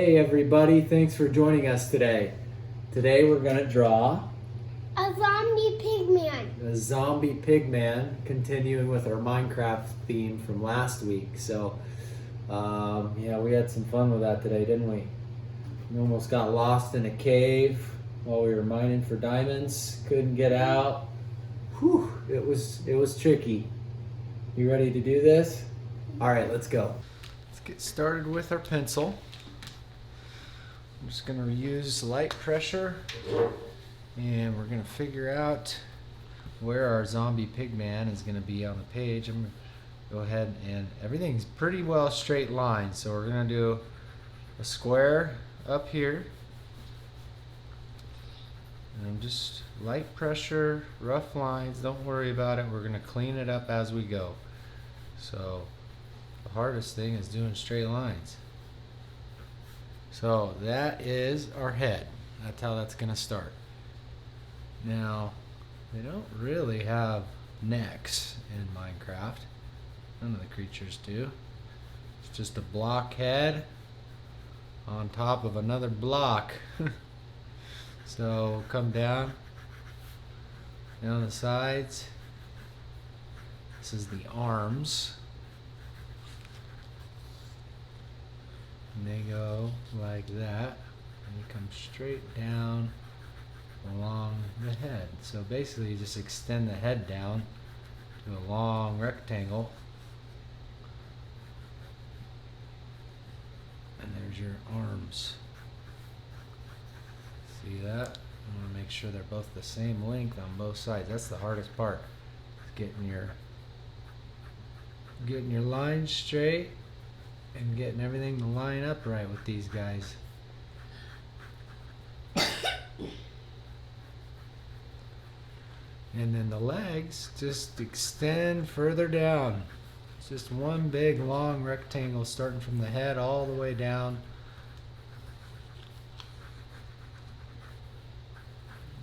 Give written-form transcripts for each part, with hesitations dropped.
Hey everybody, thanks for joining us today. Today we're going to draw A zombie pigman. a zombie pigman, continuing with our Minecraft theme from last week. So, yeah, we had some fun with that today, didn't we? We almost got lost in a cave while we were mining for diamonds. Couldn't get out. Whew, it was tricky. You ready to do this? All right, let's go. Let's get started with our pencil. I'm just going to use light pressure, and we're going to figure out where our zombie pigman is going to be on the page. I'm going to go ahead, and everything's pretty well straight line, so we're going to do a square up here, and just light pressure, rough lines, don't worry about it. We're going to clean it up as we go. So the hardest thing is doing straight lines. So that is our head. That's how that's going to start. Now, they don't really have necks in Minecraft. None of the creatures do. It's just a block head on top of another block. So come down the sides. This is the arms. And they go like that, and you come straight down along the head. So basically you just extend the head down to a long rectangle, and there's your arms. See that? You want to make sure they're both the same length on both sides. That's the hardest part, is getting your lines straight and getting everything to line up right with these guys. And then the legs just extend further down. It's just one big long rectangle starting from the head all the way down.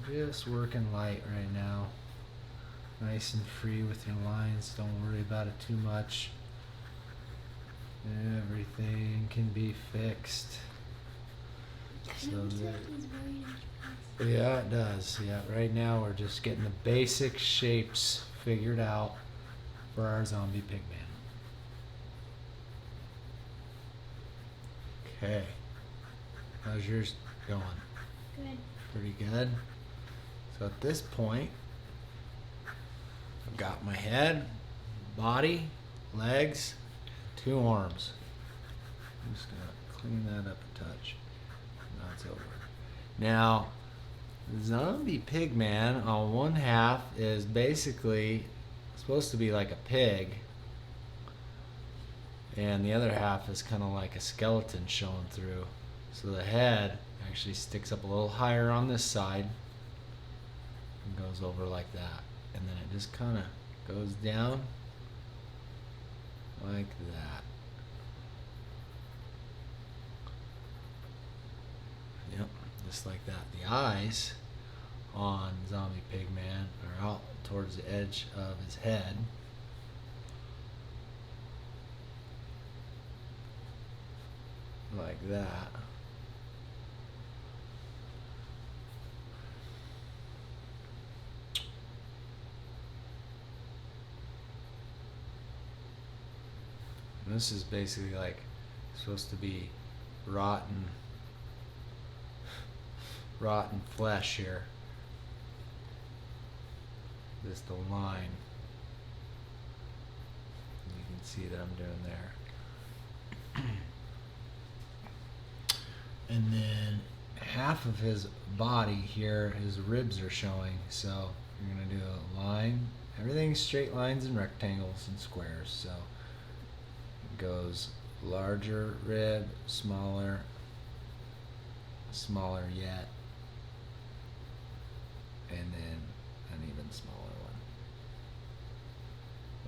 Just working light right now. Nice and free with your lines. Don't worry about it too much. Everything can be fixed. Yeah, it does. Yeah, right now we're just getting the basic shapes figured out for our zombie pigman. Okay. How's yours going? Good. Pretty good. So at this point, I've got my head, body, legs, 2 arms. I'm just gonna clean that up a touch. Now it's over. Now, the zombie pigman on one half is basically supposed to be like a pig, and the other half is kind of like a skeleton showing through. So the head actually sticks up a little higher on this side and goes over like that, and then it just kind of goes down like that. Yep, just like that. The eyes on Zombie Pigman are out towards the edge of his head. Like that. And this is basically like supposed to be rotten flesh here. Just a line. You can see that I'm doing there. And then half of his body here, his ribs are showing. So you're going to do a line. Everything's straight lines and rectangles and squares. So it goes larger rib, smaller yet, and then an even smaller one,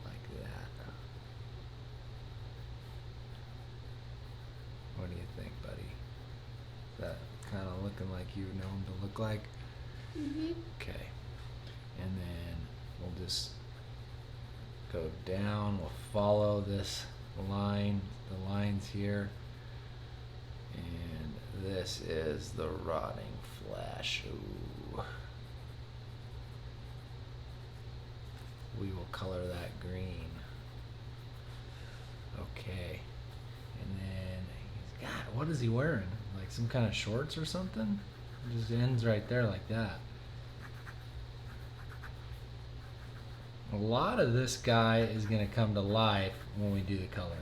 like that. What do you think, buddy? Is that kind of looking like you know him to look like? Mhm. Okay. And then we'll just go down. We'll follow this line, the lines here, and this is the rotting flesh. Ooh. We will color that green. Okay. And then he's got, what is he wearing? Like some kind of shorts or something? It just ends right there like that. A lot of this guy is going to come to life when we do the coloring.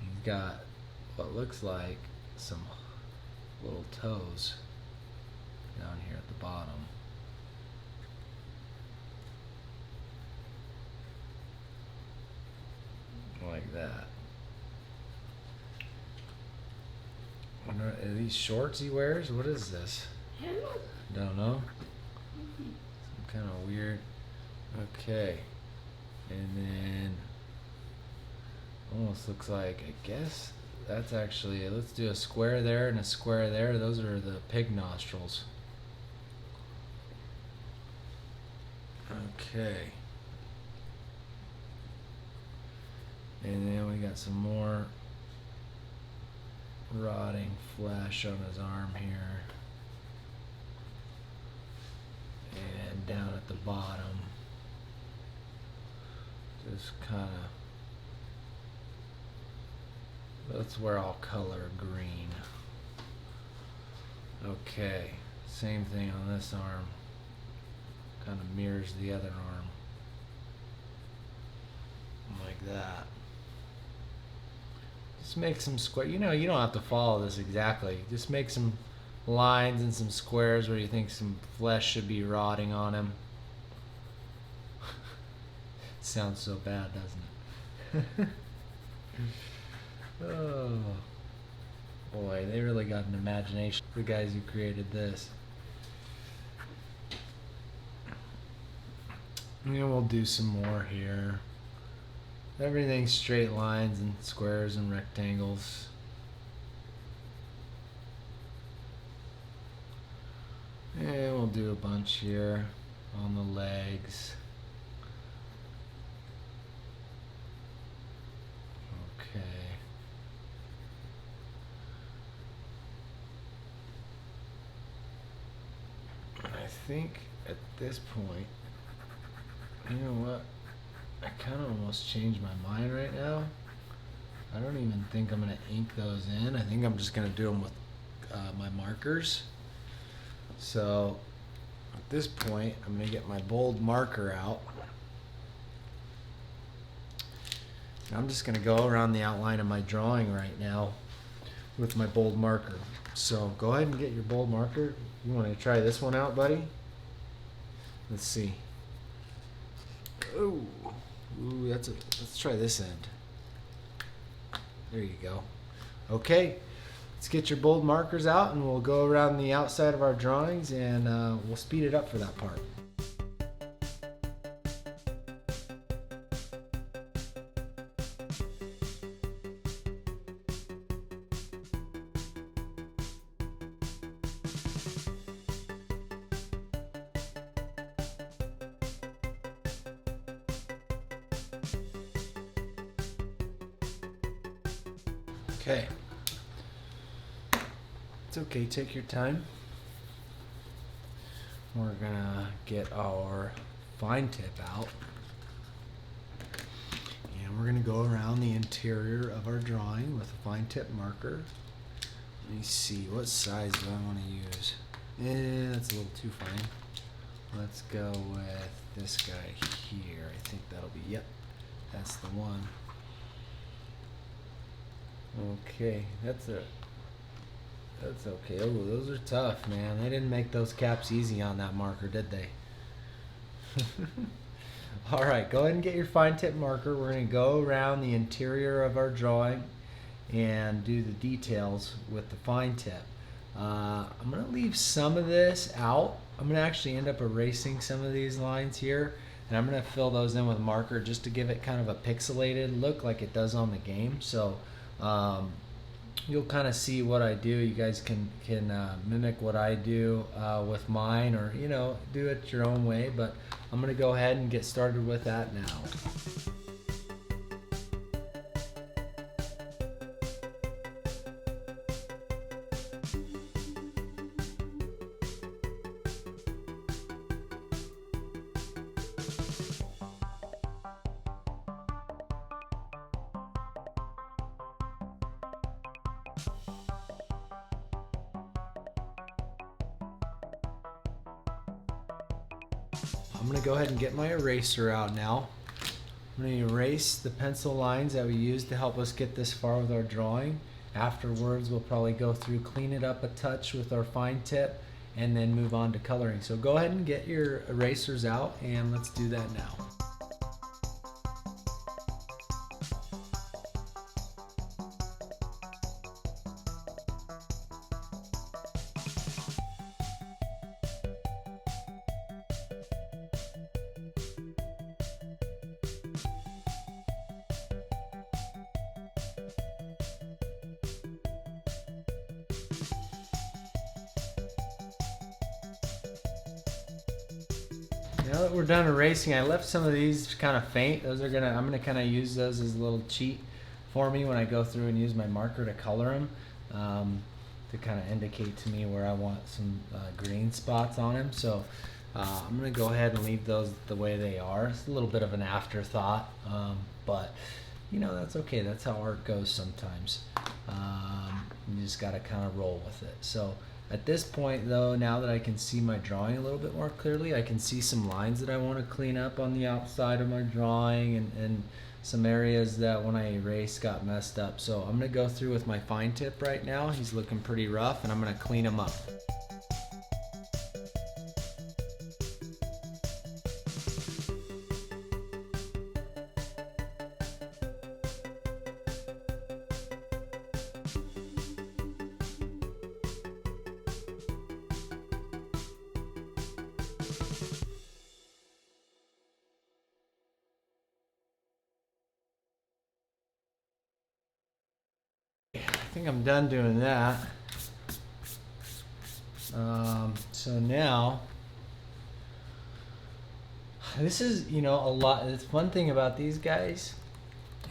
He's got what looks like some little toes down here at the bottom. Like that. Are these shorts he wears? What is this? Don't know. Some kind of weird. Okay. And then almost looks like, I guess that's actually, let's do a square there and a square there. Those are the pig nostrils. Okay. And then we got some more rotting flesh on his arm here. And down at the bottom. Just kind of, that's where I'll color green. Okay, same thing on this arm. Kind of mirrors the other arm. Like that. Just make some square, you know, you don't have to follow this exactly. Just make some lines and some squares where you think some flesh should be rotting on him. Sounds so bad, doesn't it? Oh boy, they really got an imagination, the guys who created this. And we'll do some more here. Everything's straight lines and squares and rectangles. And we'll do a bunch here on the legs. Okay. I think at this point, you know what? I kind of almost changed my mind right now. I don't even think I'm going to ink those in. I think I'm just going to do them with my markers. So at this point, I'm going to get my bold marker out. And I'm just going to go around the outline of my drawing right now with my bold marker. So go ahead and get your bold marker. You want to try this one out, buddy? Let's see. Ooh, let's try this end. There you go. Okay, let's get your bold markers out and we'll go around the outside of our drawings and we'll speed it up for that part. Okay. It's okay, take your time. We're gonna get our fine tip out. And we're gonna go around the interior of our drawing with a fine tip marker. Let me see, what size do I want to use? That's a little too fine. Let's go with this guy here. I think that'll be, yep, that's the one. Okay, that's okay. Oh, those are tough, man. They didn't make those caps easy on that marker, did they? All right, go ahead and get your fine tip marker. We're going to go around the interior of our drawing and do the details with the fine tip. I'm going to leave some of this out. I'm going to actually end up erasing some of these lines here, and I'm going to fill those in with marker just to give it kind of a pixelated look like it does on the game. So you'll kind of see what I do. You guys can mimic what I do with mine, or do it your own way, but I'm gonna go ahead and get started with that now. I'm gonna go ahead and get my eraser out now. I'm gonna erase the pencil lines that we used to help us get this far with our drawing. Afterwards, we'll probably go through, clean it up a touch with our fine tip, and then move on to coloring. So go ahead and get your erasers out, and let's do that now. Now that we're done erasing, I left some of these kind of faint. Those are I'm gonna kind of use those as a little cheat for me when I go through and use my marker to color them, to kind of indicate to me where I want some green spots on them. So I'm gonna go ahead and leave those the way they are. It's a little bit of an afterthought, but you know, that's okay. That's how art goes sometimes. You just gotta kind of roll with it. So at this point though, now that I can see my drawing a little bit more clearly, I can see some lines that I want to clean up on the outside of my drawing, and some areas that when I erased got messed up. So I'm going to go through with my fine tip right now. He's looking pretty rough, and I'm going to clean him up. I think I'm done doing that. So now, this is, you know, a lot. The fun thing about these guys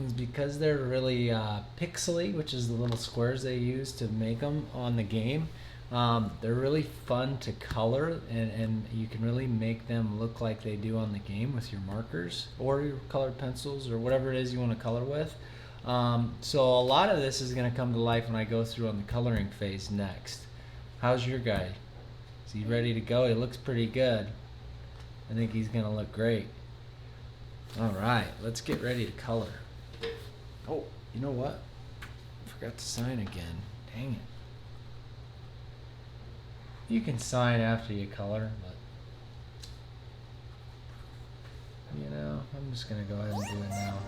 is because they're really pixely, which is the little squares they use to make them on the game. They're really fun to color, and you can really make them look like they do on the game with your markers or your colored pencils or whatever it is you want to color with. So a lot of this is going to come to life when I go through on the coloring phase next. How's your guy? Is he ready to go? He looks pretty good. I think he's going to look great. All right, let's get ready to color. Oh, you know what? I forgot to sign again. Dang it. You can sign after you color, but you know, I'm just going to go ahead and do it now.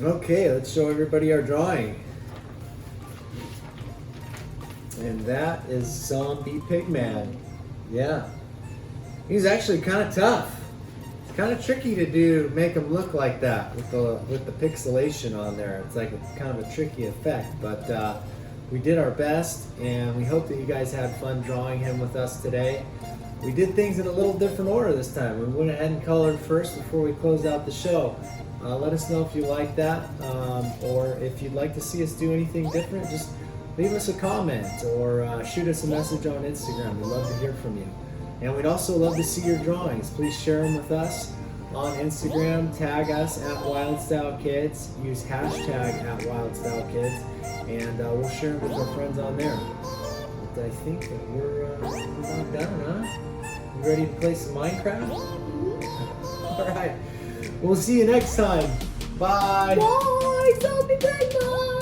Okay, let's show everybody our drawing. And that is Zombie Pigman. Yeah. He's actually kind of tough. It's kind of tricky to make him look like that with the pixelation on there. It's like kind of a tricky effect, but we did our best, and we hope that you guys had fun drawing him with us today. We did things in a little different order this time. We went ahead and colored first before we closed out the show. Let us know if you like that, or if you'd like to see us do anything different. Just leave us a comment or shoot us a message on Instagram. We'd love to hear from you. And we'd also love to see your drawings. Please share them with us on Instagram. Tag us at WildStyleKids. Use hashtag at WildStyleKids, and we'll share them with our friends on there. But I think that we're about done, huh? You ready to play some Minecraft? All right. We'll see you next time. Bye. Bye, Zombie Pigman.